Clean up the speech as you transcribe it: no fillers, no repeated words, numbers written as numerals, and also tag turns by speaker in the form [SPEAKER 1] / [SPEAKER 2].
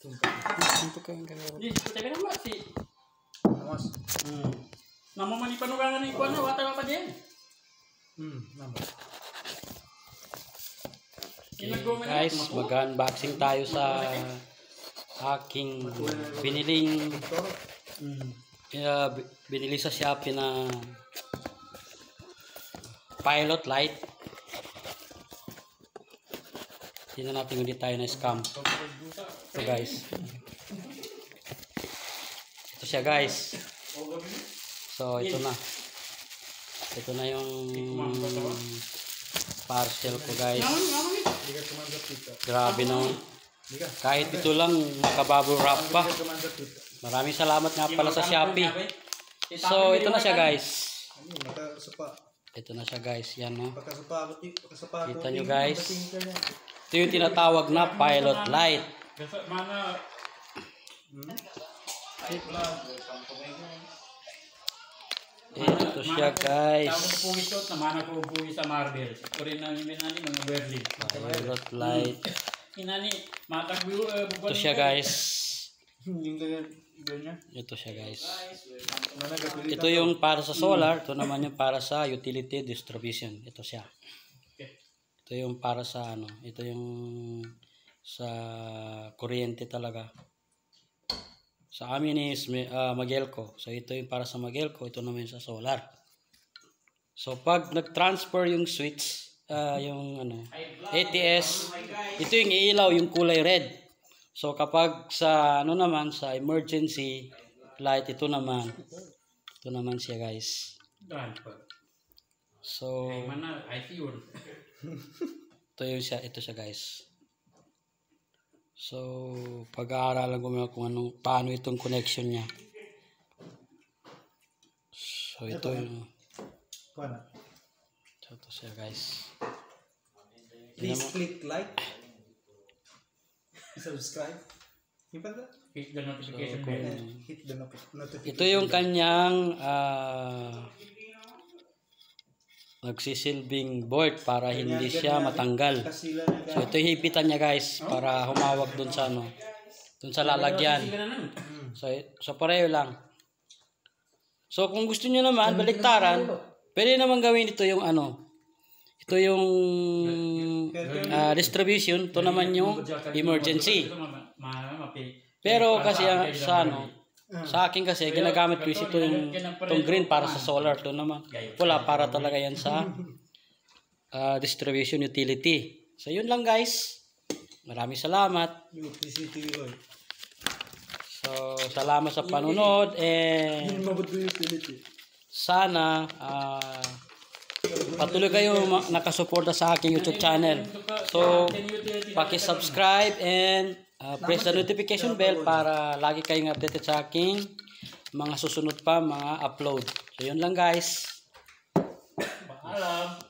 [SPEAKER 1] Ito kayong gagawin.
[SPEAKER 2] Di, tabi na ba si...
[SPEAKER 3] Namas.
[SPEAKER 2] Namamanipanugangan ni Kuan na wata pa din.
[SPEAKER 3] Namas.
[SPEAKER 1] Guys, mag-unboxing tayo sa aking biniling binili sa Shopee na pilot light. Tingnan natin kung di tayo na scam. Ito guys. Ito siya guys. So ito na. Ito na yung parcel ko guys. Grabe no. Kahit ito lang makabubble wrap pa. Maraming salamat nga pala sa Shopee. So ito na siya guys. Ito na siya guys. Yan no. Kita nyo guys. Ito yung tinatawag na pilot light. Ito siya guys. Pilot light. Ito siya guys. Ito siya guys. Ito yung para sa solar. Ito naman yung para sa utility distribution. Ito siya. Ito yung para sa ano. Ito yung sa kuryente talaga. Sa amin is Magelco. So ito yung para sa Magelco. Ito naman sa solar. So pag nag-transfer yung switch, yung ano, ATS, ito yung ilaw, yung kulay red. So kapag sa ano naman, sa emergency light, ito naman siya guys. So ito siya guys. So pag-aaralan ko muna kung paano itong connection niya. So ito yung ito siya guys.
[SPEAKER 3] Please click like, subscribe,
[SPEAKER 2] hit the notification bell.
[SPEAKER 3] hit the notification.
[SPEAKER 1] Ito yung kanyang nagsisilbing bolt para hindi siya matanggal. So ito yung hipitan niya guys para humawak dun sa ano, dun sa lalagyan. So pareho lang. So kung gusto niyo naman baliktaran, pwede naman gawin ito yung ano. Ito yung distribution, ito naman yung emergency. Pero kasi sa ano, sa akin kasi ginagamit ko ito yung itong green para sa solar, ito naman pula para talaga yan sa distribution utility. So yun lang guys. Maraming salamat. So salamat sa panunod and sana patuloy kayo nakasuporta sa aking YouTube channel. So paki-subscribe and press the notification bell para lagi kayong updated sa aking mga susunod pa mga upload. So yun lang guys.
[SPEAKER 2] Paalam.